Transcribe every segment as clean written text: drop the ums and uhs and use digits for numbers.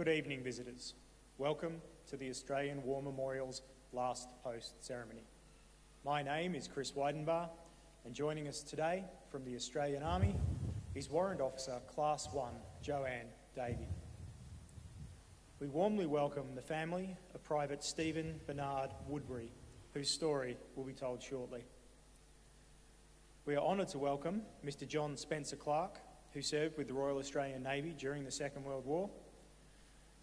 Good evening, visitors. Welcome to the Australian War Memorial's last post ceremony. My name is Chris Weidenbar, and joining us today from the Australian Army is Warrant Officer Class 1 Joanne Davey. We warmly welcome the family of Private Stephen Bernard Woodbury, whose story will be told shortly. We are honoured to welcome Mr. John Spencer Clark, who served with the Royal Australian Navy during the Second World War,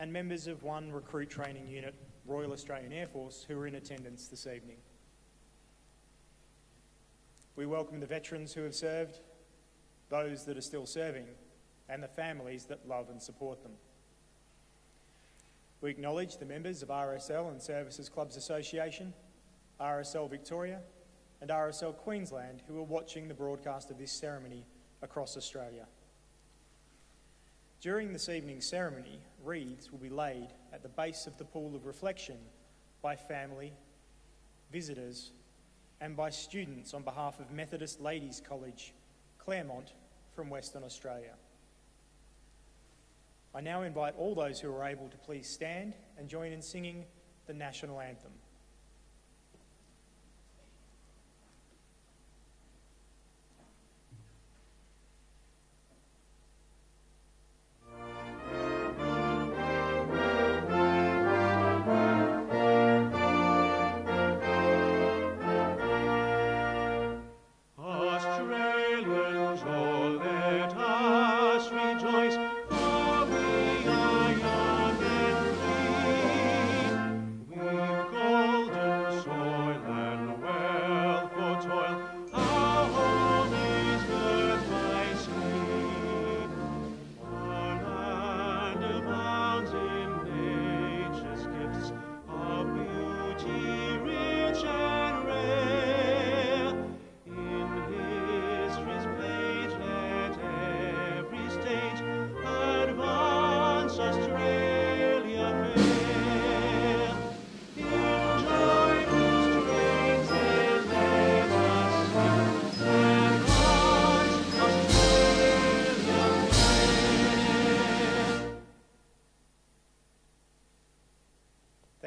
and members of one recruit training unit, Royal Australian Air Force, who are in attendance this evening. We welcome the veterans who have served, those that are still serving, and the families that love and support them. We acknowledge the members of RSL and Services Clubs Association, RSL Victoria, and RSL Queensland who are watching the broadcast of this ceremony across Australia. During this evening's ceremony, wreaths will be laid at the base of the pool of reflection by family, visitors, and by students on behalf of Methodist Ladies College, Claremont, from Western Australia. I now invite all those who are able to please stand and join in singing the National Anthem.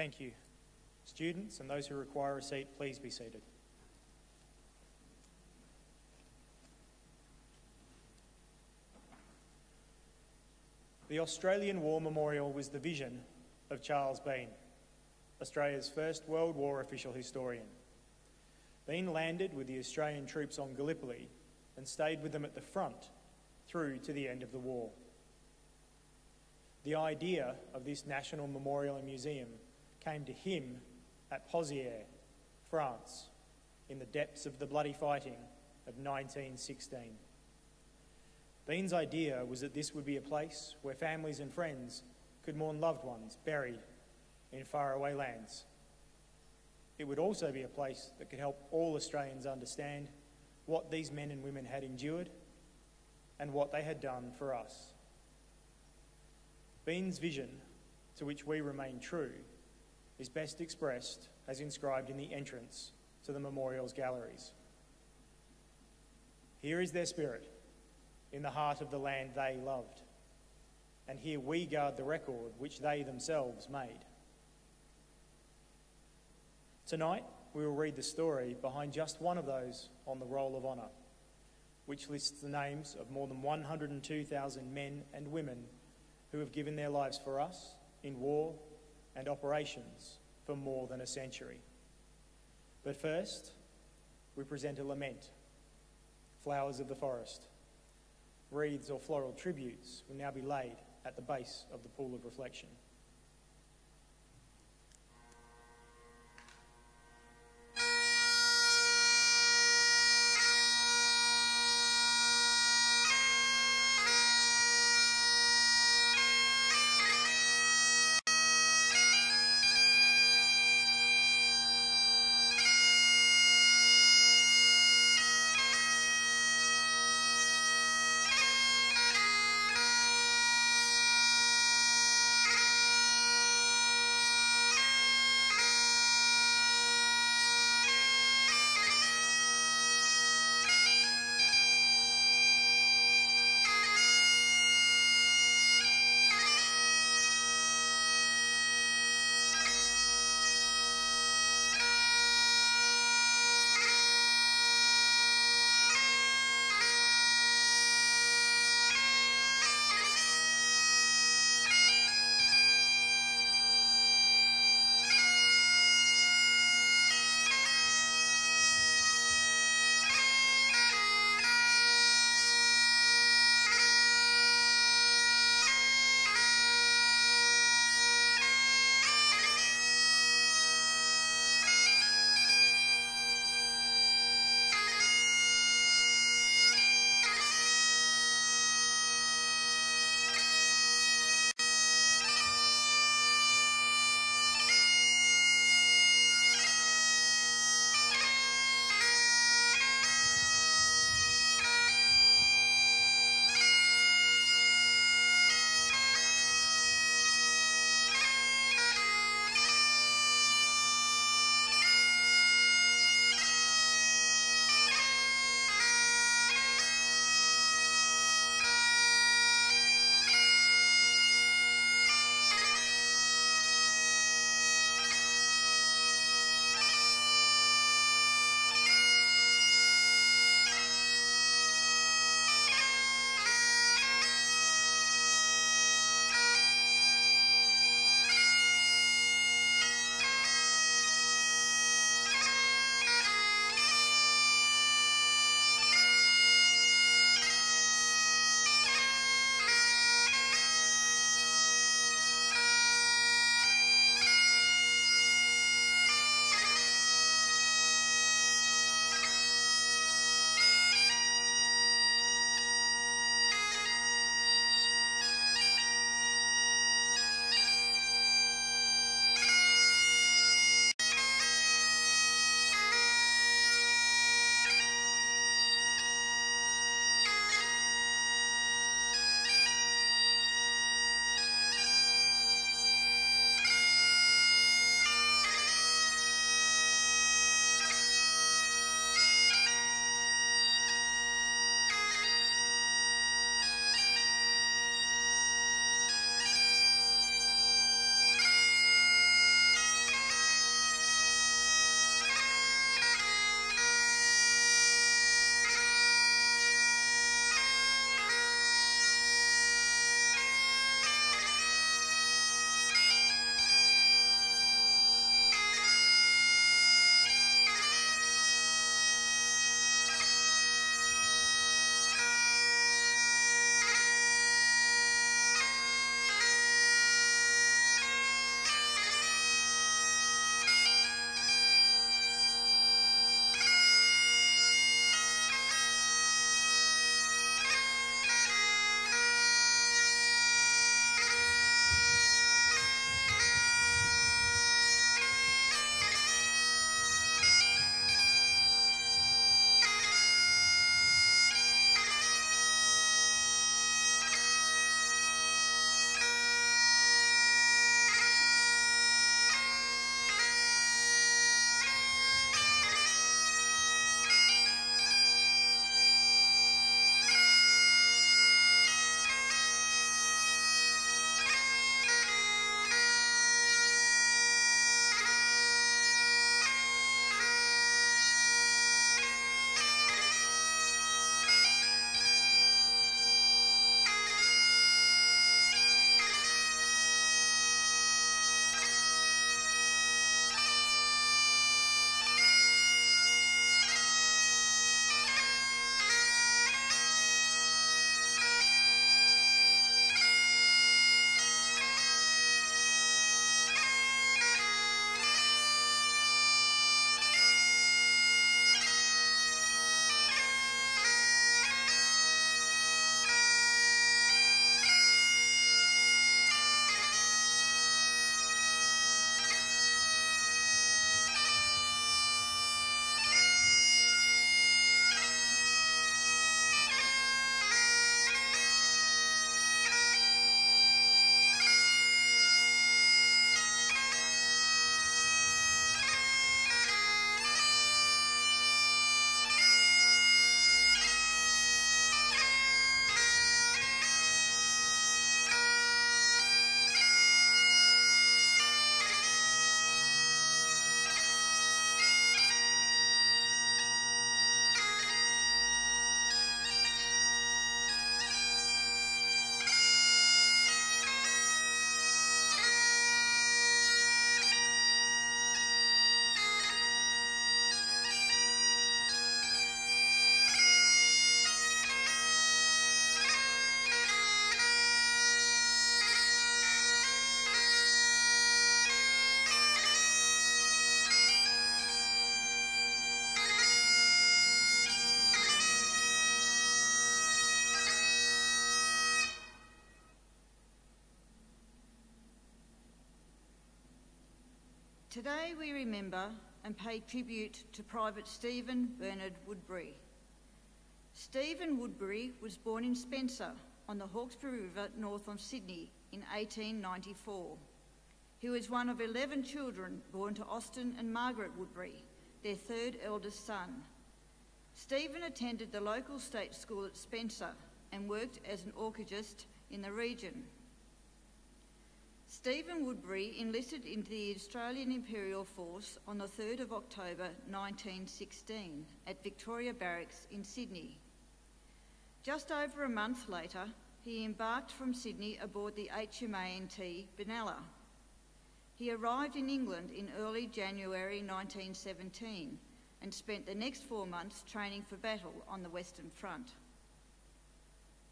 Thank you. Students and those who require a seat, please be seated. The Australian War Memorial was the vision of Charles Bean, Australia's first World War official historian. Bean landed with the Australian troops on Gallipoli and stayed with them at the front through to the end of the war. The idea of this national memorial and museum came to him at Pozières, France, in the depths of the bloody fighting of 1916. Bean's idea was that this would be a place where families and friends could mourn loved ones buried in faraway lands. It would also be a place that could help all Australians understand what these men and women had endured and what they had done for us. Bean's vision, to which we remain true, is best expressed as inscribed in the entrance to the memorial's galleries. Here is their spirit, in the heart of the land they loved, and here we guard the record which they themselves made. Tonight, we will read the story behind just one of those on the Roll of Honour, which lists the names of more than 102,000 men and women who have given their lives for us in war and operations for more than a century. But first, we present a lament, flowers of the forest. Wreaths or floral tributes will now be laid at the base of the pool of reflection. Today we remember and pay tribute to Private Stephen Bernard Woodbury. Stephen Woodbury was born in Spencer on the Hawkesbury River north of Sydney in 1894. He was one of 11 children born to Austin and Margaret Woodbury, their third eldest son. Stephen attended the local state school at Spencer and worked as an orchardist in the region. Stephen Woodbury enlisted into the Australian Imperial Force on the 3rd of October 1916 at Victoria Barracks in Sydney. Just over a month later, he embarked from Sydney aboard the HMANT Benalla. He arrived in England in early January 1917 and spent the next 4 months training for battle on the Western Front.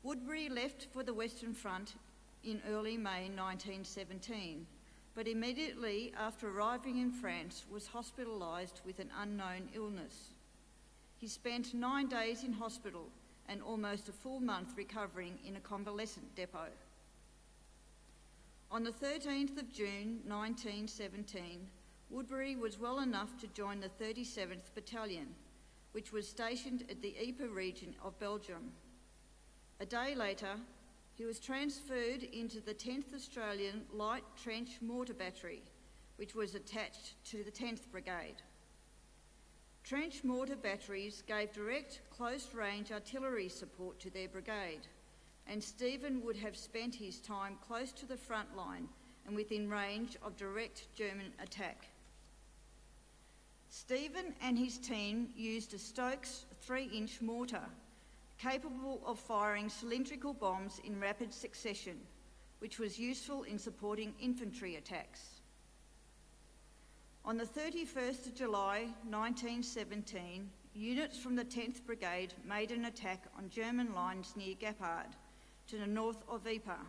Woodbury left for the Western Front in early May 1917, but immediately after arriving in France was hospitalised with an unknown illness. He spent 9 days in hospital and almost a full month recovering in a convalescent depot. On the 13th of June 1917, Woodbury was well enough to join the 37th Battalion, which was stationed at the Ypres region of Belgium. A day later, he was transferred into the 10th Australian Light Trench Mortar Battery, which was attached to the 10th Brigade. Trench mortar batteries gave direct, close-range artillery support to their brigade, and Stephen would have spent his time close to the front line and within range of direct German attack. Stephen and his team used a Stokes 3-inch mortar, capable of firing cylindrical bombs in rapid succession, which was useful in supporting infantry attacks. On the 31st of July 1917, units from the 10th Brigade made an attack on German lines near Gapard, to the north of Ypres.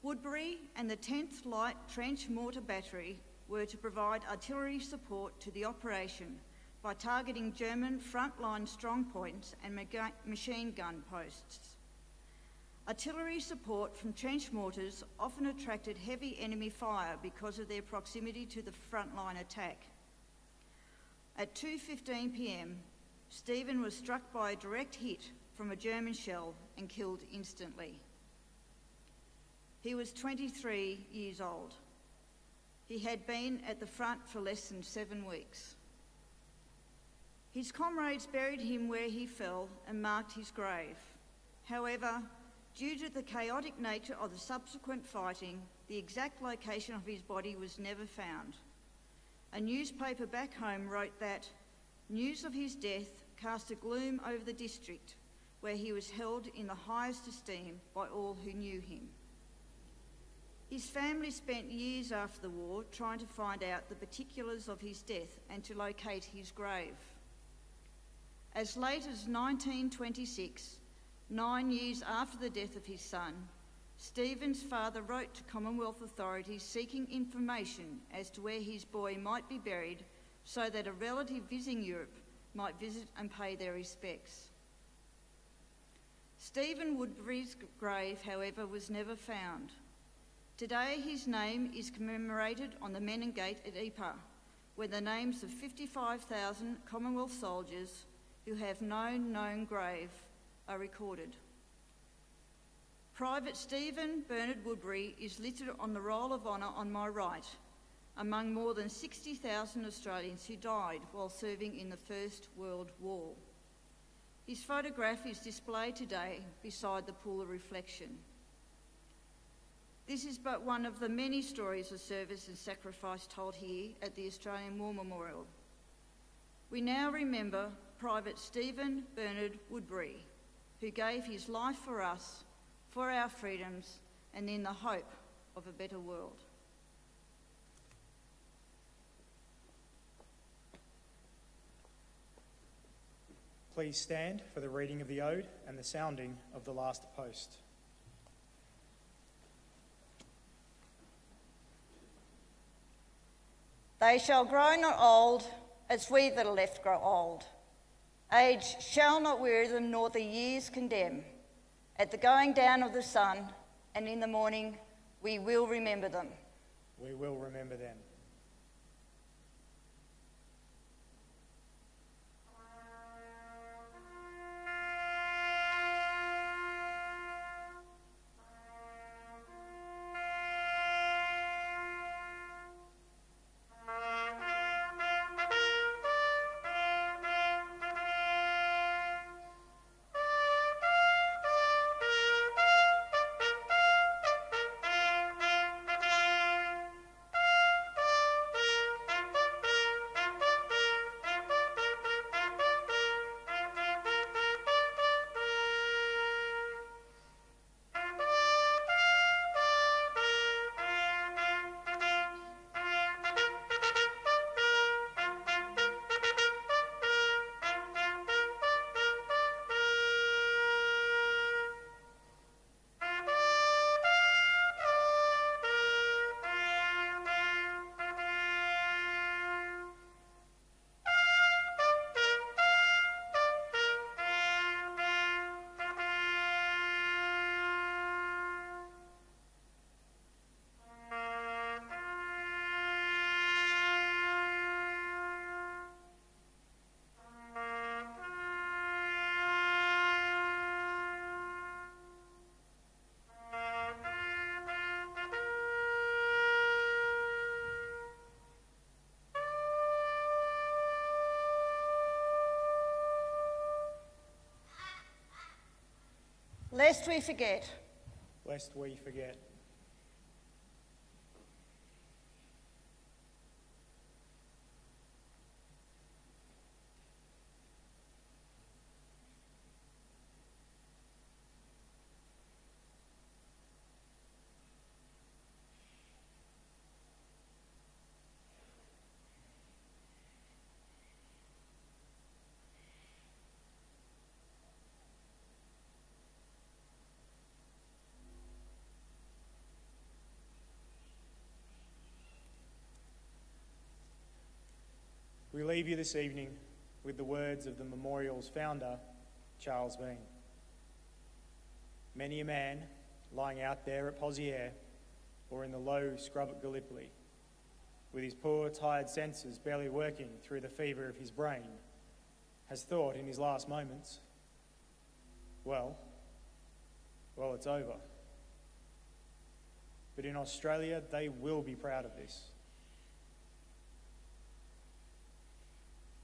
Woodbury and the 10th Light Trench Mortar Battery were to provide artillery support to the operation by targeting German frontline strongpoints and machine gun posts. Artillery support from trench mortars often attracted heavy enemy fire because of their proximity to the frontline attack. At 2:15 p.m, Stephen was struck by a direct hit from a German shell and killed instantly. He was 23 years old. He had been at the front for less than 7 weeks. His comrades buried him where he fell and marked his grave. However, due to the chaotic nature of the subsequent fighting, the exact location of his body was never found. A newspaper back home wrote that news of his death cast a gloom over the district, where he was held in the highest esteem by all who knew him. His family spent years after the war trying to find out the particulars of his death and to locate his grave. As late as 1926, 9 years after the death of his son, Stephen's father wrote to Commonwealth authorities seeking information as to where his boy might be buried so that a relative visiting Europe might visit and pay their respects. Stephen Woodbury's grave, however, was never found. Today his name is commemorated on the Menin Gate at Ypres, where the names of 55,000 Commonwealth soldiers who have no known grave are recorded. Private Stephen Bernard Woodbury is listed on the Roll of Honour on my right, among more than 60,000 Australians who died while serving in the First World War. His photograph is displayed today beside the pool of reflection. This is but one of the many stories of service and sacrifice told here at the Australian War Memorial. We now remember Private Stephen Bernard Woodbury, who gave his life for us, for our freedoms, and in the hope of a better world. Please stand for the reading of the Ode and the sounding of the last post. They shall grow not old, as we that are left grow old. Age shall not weary them, nor the years condemn. At the going down of the sun, and in the morning, we will remember them. We will remember them. lest we forget. Lest we forget. We leave you this evening with the words of the memorial's founder, Charles Bean. Many a man lying out there at Poziere or in the low scrub at Gallipoli, with his poor, tired senses barely working through the fever of his brain, has thought in his last moments, well, it's over. But in Australia, they will be proud of this.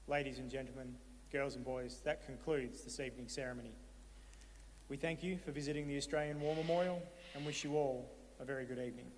Ladies and gentlemen, girls and boys, that concludes this evening's ceremony. We thank you for visiting the Australian War Memorial and wish you all a very good evening.